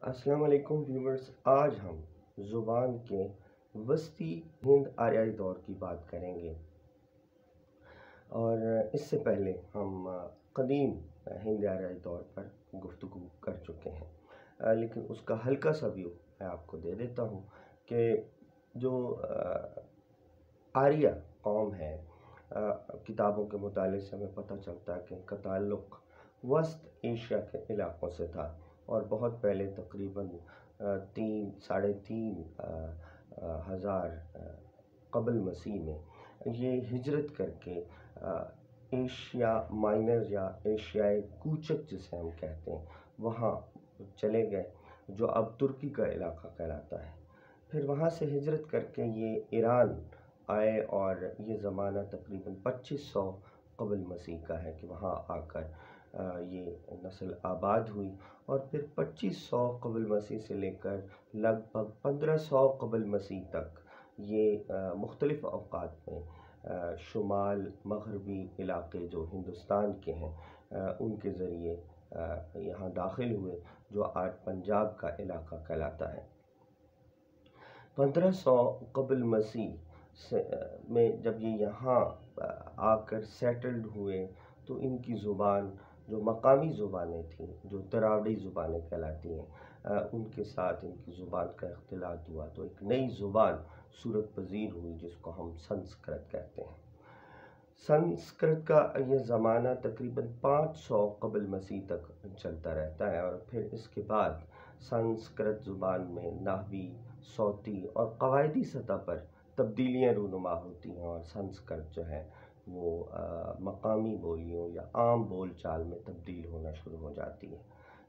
السلام علیکم ویورز، آج ہم زبان کے وسطی ہند آریائی دور کی بات کریں گے، اور اس سے پہلے ہم قدیم ہند آریائی دور پر گفتگو کر چکے ہیں، لیکن اس کا ہلکا سا ویو میں آپ کو دے دیتا ہوں کہ جو آریہ قوم ہے، کتابوں کے مطالعے سے ہمیں پتہ چلتا ہے کہ ان کا تعلق وسط ایشیا کے علاقوں سے تھا، اور بہت پہلے تقریباً 3 ہزار قبل مسیح میں یہ ہجرت کر کے ایشیا مائنر یا ایشیائے کوچک جسے ہم کہتے ہیں وہاں چلے گئے، جو اب ترکی کا علاقہ کہلاتا ہے۔ پھر وہاں سے ہجرت کر کے یہ ایران آئے، اور یہ زمانہ تقریباً 2500 قبل مسیح کا ہے کہ وہاں آ کر یہ نسل آباد ہوئی، اور پھر 2500 قبل مسیح سے لے کر لگ بھگ 1500 قبل مسیح تک یہ مختلف اوقات میں شمال مغربی علاقے جو ہندوستان کے ہیں ان کے ذریعے یہاں داخل ہوئے، جو آج پنجاب کا علاقہ کہلاتا ہے۔ 1500 قبل مسیح میں جب یہ یہاں آ کر سیٹلڈ ہوئے تو ان کی زبان جو مقامی زبانیں تھیں، جو تراوڑی زبانیں کہلاتی ہیں، ان کے ساتھ ان کی زبان کا اختلاط ہوا تو ایک نئی زبان صورت پذیر ہوئی جس کو ہم سنسکرت کہتے ہیں۔ سنسکرت کا یہ زمانہ تقریباً 500 قبل مسیح تک چلتا رہتا ہے، اور پھر اس کے بعد سنسکرت زبان میں نحوی، صوتی اور قواعدی سطح پر تبدیلیاں رونما ہوتی ہیں، اور سنسکرت جو ہے وہ مقامی بولیوں یا عام بول چال میں تبدیل ہونا شروع ہو جاتی ہے۔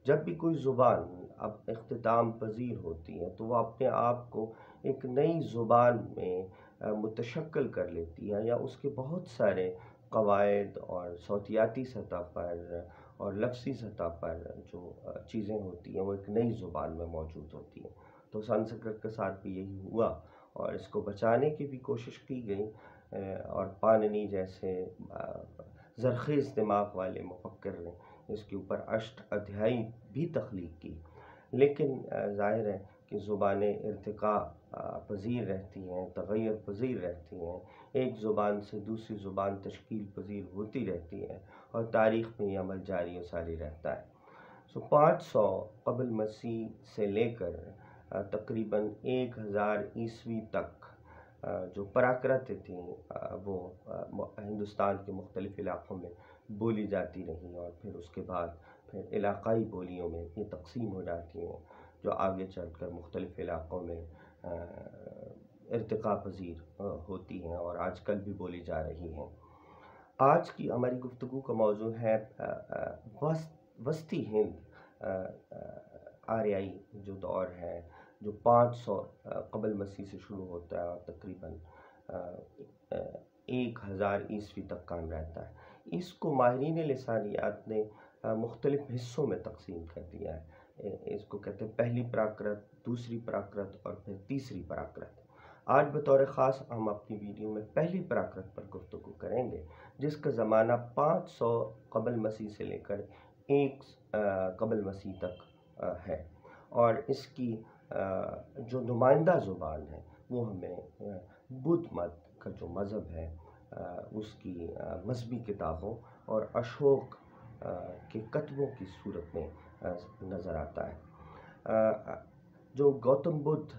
جب بھی کوئی زبان اب اختتام پذیر ہوتی ہے تو وہ اپنے آپ کو ایک نئی زبان میں متشکل کر لیتی ہے، یا اس کے بہت سارے قواعد اور صوتیاتی سطح پر اور لفظی سطح پر جو چیزیں ہوتی ہیں وہ ایک نئی زبان میں موجود ہوتی ہیں۔ تو سنسکرت کے ساتھ بھی یہی ہوا، اور اس کو بچانے کی بھی کوشش کی گئی، اور پاننی جیسے زرخیز دماغ والے مفکر نے اس کے اوپر اشٹ ادھیائی بھی تخلیق کی، لیکن ظاہر ہے کہ زبانیں ارتقاء پذیر رہتی ہیں، تغیر پذیر رہتی ہیں، ایک زبان سے دوسری زبان تشکیل پذیر ہوتی رہتی ہے، اور تاریخ میں یہ عمل جاری و ساری رہتا ہے۔ 500 قبل مسیح سے لے کر تقریباً 1000 عیسوی تک جو پراکرت تھیں وہ ہندوستان کے مختلف علاقوں میں بولی جاتی رہیں، اور پھر اس کے بعد پھر علاقائی بولیوں میں یہ تقسیم ہو جاتی ہیں، جو آگے چل کر مختلف علاقوں میں ارتقاء پذیر ہوتی ہیں اور آج کل بھی بولی جا رہی ہیں۔ آج کی ہماری گفتگو کا موضوع ہے وسطی ہند آریائی جو دور ہے، جو 500 قبل مسیح سے شروع ہوتا ہے اور تقریباً 1000 عیسوی تک قائم رہتا ہے۔ اس کو ماہرین لسانیات نے مختلف حصوں میں تقسیم کر دیا ہے۔ اس کو کہتے ہیں پہلی پراکرت، دوسری پراکرت اور پھر تیسری پراکرت۔ آج بطور خاص ہم اپنی ویڈیو میں پہلی پراکرت پر گفتگو کریں گے، جس کا زمانہ 500 قبل مسیح سے لے کر 1 قبل مسیح تک ہے، اور اس کی جو نمائندہ زبان ہے وہ ہمیں بدھ مت کا جو مذہب ہے اس کی مذہبی کتابوں اور اشوک کے کتبوں کی صورت میں نظر آتا ہے۔ جو گوتم بدھ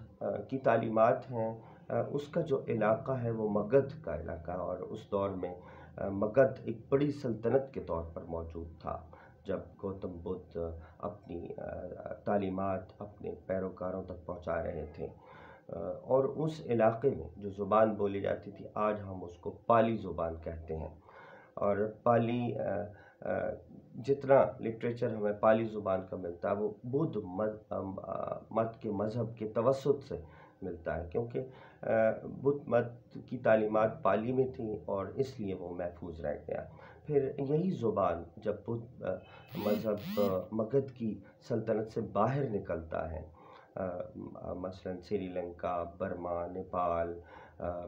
کی تعلیمات ہیں اس کا جو علاقہ ہے وہ مگدھ کا علاقہ، اور اس دور میں مگدھ ایک بڑی سلطنت کے طور پر موجود تھا جب گوتم بدھ اپنی تعلیمات اپنے پیروکاروں تک پہنچا رہے تھے، اور اس علاقے میں جو زبان بولی جاتی تھی آج ہم اس کو پالی زبان کہتے ہیں، اور پالی جتنا لٹریچر ہمیں پالی زبان کا ملتا ہے وہ بدھ مت کے مذہب کے توسط سے ملتا ہے، کیونکہ بدھ مت کی تعلیمات پالی میں تھیں اور اس لیے وہ محفوظ رہ گیا۔ پھر یہی زبان جب بدھ مذہب مگدھ کی سلطنت سے باہر نکلتا ہے، مثلاً سری لنکا، برما، نیپال،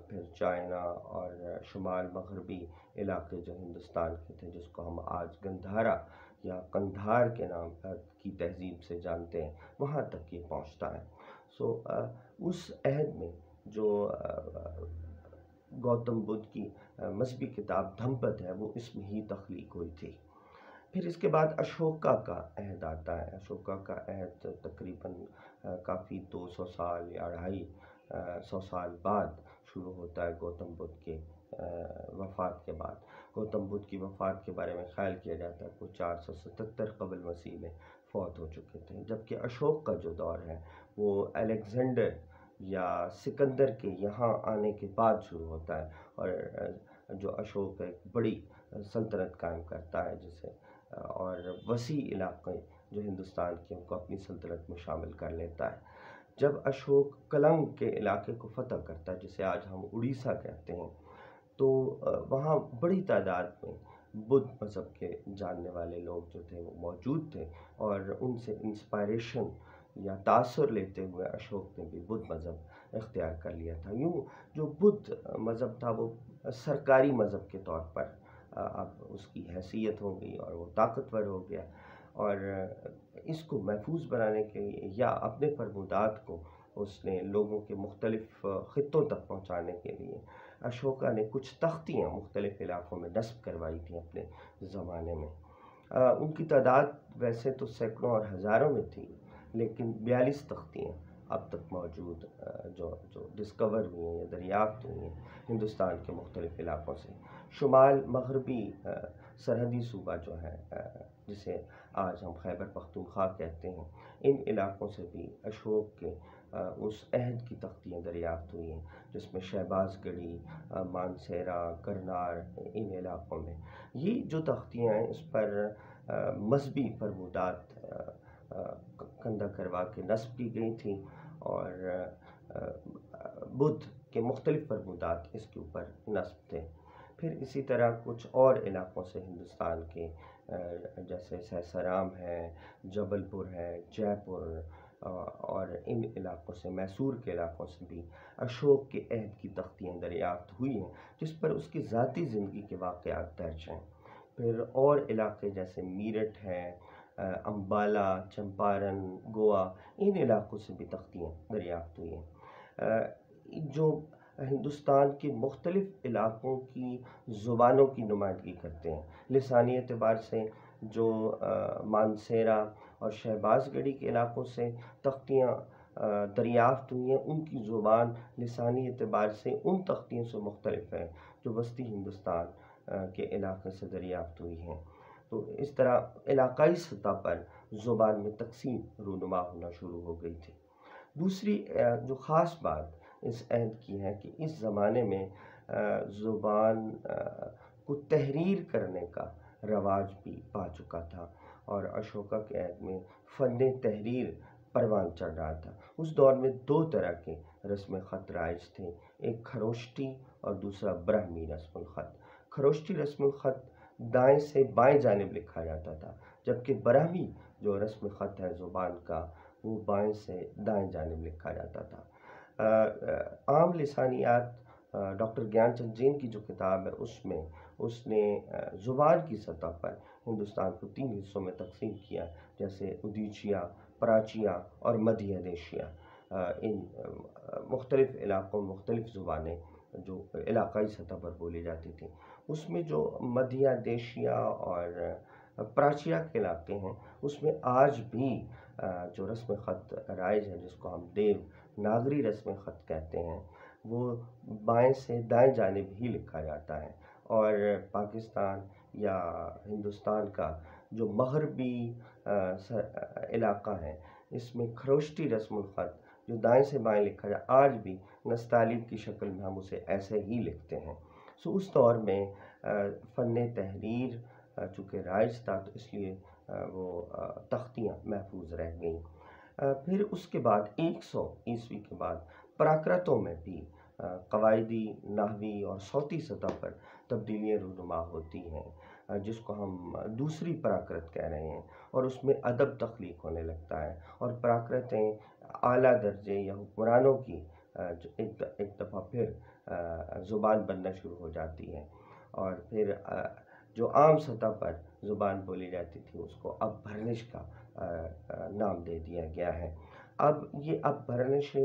پھر چائنا اور شمال مغربی علاقے جو ہندوستان کے تھے، جس کو ہم آج گندھارا یا قندھار کے نام کی تہذیب سے جانتے ہیں، وہاں تک یہ پہنچتا ہے۔ اس عہد میں جو گوتم بدھ کی مذہبی کتاب دھمپد ہے، وہ اس میں ہی تخلیق ہوئی تھی۔ پھر اس کے بعد اشوکا کا عہد آتا ہے۔ اشوکا کا عہد تقریباً کافی 200 سال یا 250 سال بعد شروع ہوتا ہے گوتم بدھ کے وفات کے بعد۔ گوتم بدھ کی وفات کے بارے میں خیال کیا جاتا ہے کہ وہ 477 قبل مسیح میں فوت ہو چکے تھے، جبکہ اشوک کا جو دور ہے وہ الیگزینڈر یا سکندر کے یہاں آنے کے بعد شروع ہوتا ہے، اور جو اشوک ایک بڑی سلطنت قائم کرتا ہے جسے اور وسیع علاقے جو ہندوستان کے ان کو اپنی سلطنت میں شامل کر لیتا ہے۔ جب اشوک کلنگ کے علاقے کو فتح کرتا ہے، جسے آج ہم اڑیسہ کہتے ہیں، تو وہاں بڑی تعداد میں بدھ مذہب کے جاننے والے لوگ جو تھے وہ موجود تھے، اور ان سے انسپائریشن یا تاثر لیتے ہوئے اشوک نے بھی بدھ مذہب اختیار کر لیا تھا۔ یوں جو بدھ مذہب تھا وہ سرکاری مذہب کے طور پر اب اس کی حیثیت ہو گئی اور وہ طاقتور ہو گیا، اور اس کو محفوظ بنانے کے لیے یا اپنے فرمودات کو اس نے لوگوں کے مختلف خطوں تک پہنچانے کے لیے اشوکا نے کچھ تختیاں مختلف علاقوں میں نصب کروائی تھیں اپنے زمانے میں۔ ان کی تعداد ویسے تو سینکڑوں اور ہزاروں میں تھی، لیکن 42 تختیاں اب تک موجود جو ڈسکور ہوئی ہیں یا دریافت ہوئی ہیں ہندوستان کے مختلف علاقوں سے۔ شمال مغربی سرحدی صوبہ جو ہے جسے آج ہم خیبر پختونخوا کہتے ہیں، ان علاقوں سے بھی اشوک کے اس عہد کی تختیاں دریافت ہوئی ہیں، جس میں شہباز گڑھی، مانسیرا، کرنار، ان علاقوں میں یہ جو تختیاں ہیں اس پر مذہبی فرمودات کندہ کروا کے نصب کی گئی تھیں، اور بدھ کے مختلف فرمودات اس کے اوپر نصب تھے۔ پھر اسی طرح کچھ اور علاقوں سے ہندوستان کے جیسے سیسرام ہے، جبل پور ہے، جے پور، اور ان علاقوں سے میسور کے علاقوں سے بھی اشوک کے عہد کی تختیاں دریافت ہوئی ہیں، جس پر اس کی ذاتی زندگی کے واقعات درج ہیں۔ پھر اور علاقے جیسے میرٹھ ہے، امبالہ، چمپارن، گوا، ان علاقوں سے بھی تختیاں دریافت ہوئی ہیں، جو ہندوستان کے مختلف علاقوں کی زبانوں کی نمائندگی کرتے ہیں۔ لسانی اعتبار سے جو مانسیرا اور شہباز گڑھی کے علاقوں سے تختیاں دریافت ہوئی ہیں، ان کی زبان لسانی اعتبار سے ان تختیوں سے مختلف ہے جو وسطی ہندوستان کے علاقے سے دریافت ہوئی ہیں۔ تو اس طرح علاقائی سطح پر زبان میں تقسیم رونما ہونا شروع ہو گئی تھی۔ دوسری جو خاص بات اس عہد کی ہے کہ اس زمانے میں زبان کو تحریر کرنے کا رواج بھی پا چکا تھا، اور اشوکا کے عہد میں فن تحریر پروان چڑھ رہا تھا۔ اس دور میں 2 طرح کے رسم خط رائج تھے، ایک خروشٹی اور دوسرا برہمی رسم الخط۔ خروشٹی رسم الخط دائیں سے بائیں جانب لکھا جاتا تھا، جبکہ برہمی جو رسم خط ہے زبان کا وہ بائیں سے دائیں جانب لکھا جاتا تھا۔ عام لسانیات ڈاکٹر گیان چند جین کی جو کتاب ہے اس میں اس نے زبان کی سطح پر ہندوستان کو 3 حصوں میں تقسیم کیا، جیسے ادیچیا، پراچیا اور مدھیہ دیشیا۔ ان مختلف علاقوں مختلف زبانیں جو علاقائی سطح پر بولی جاتی تھیں، اس میں جو مدھیہ دیشیا اور پراچیا کے علاقے ہیں اس میں آج بھی جو رسم خط رائج ہے جس کو ہم دیو ناگری رسم خط کہتے ہیں، وہ بائیں سے دائیں جانب ہی لکھا جاتا ہے، اور پاکستان یا ہندوستان کا جو مغربی علاقہ ہے اس میں خروشٹی رسم الخط جو دائیں سے بائیں لکھا جائے آج بھی نستعلیق کی شکل میں ہم اسے ایسے ہی لکھتے ہیں۔ اس دور میں فن تحریر چونکہ رائج تھا تو اس لیے وہ تختیاں محفوظ رہ گئیں۔ پھر اس کے بعد 100 عیسوی کے بعد پراکرتوں میں بھی قواعدی، نحوی اور صوتی سطح پر تبدیلیاں رونما ہوتی ہیں، جس کو ہم دوسری پراکرت کہہ رہے ہیں، اور اس میں ادب تخلیق ہونے لگتا ہے، اور پراکرتیں اعلیٰ درجے یا حکمرانوں کی ایک دفعہ پھر زبان بننا شروع ہو جاتی ہے۔ اور پھر جو عام سطح پر زبان بولی جاتی تھی اس کو اب بھرنش کا نام دے دیا گیا ہے۔ اب یہ بھرنش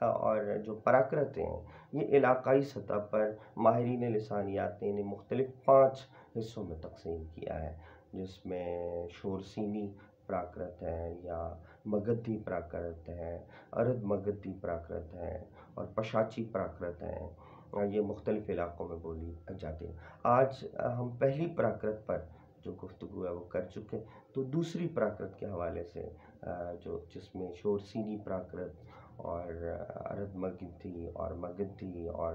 اور جو پراکرت ہیں یہ علاقائی سطح پر ماہرین لسانیات نے انہیں مختلف 5 حصوں میں تقسیم کیا ہے، جس میں شورسینی پراکرت ہے یا مگدھی پراکرت ہے، ارد مگدھی پراکرت ہے اور پشاچی پراکرت ہیں۔ یہ مختلف علاقوں میں بولی جاتی ہیں۔ آج ہم پہلی پراکرت پر جو گفتگو ہے وہ کر چکے، تو دوسری پراکرت کے حوالے سے جس میں شورسینی پراکرت اور ارد مگدھی اور مگدھی اور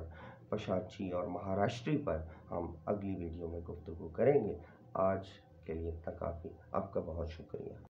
پشاچی اور مہاراشٹری پر ہم اگلی ویڈیو میں گفتگو کریں گے۔ آج کے لیے اتنا کافی۔ آپ کا بہت شکریہ۔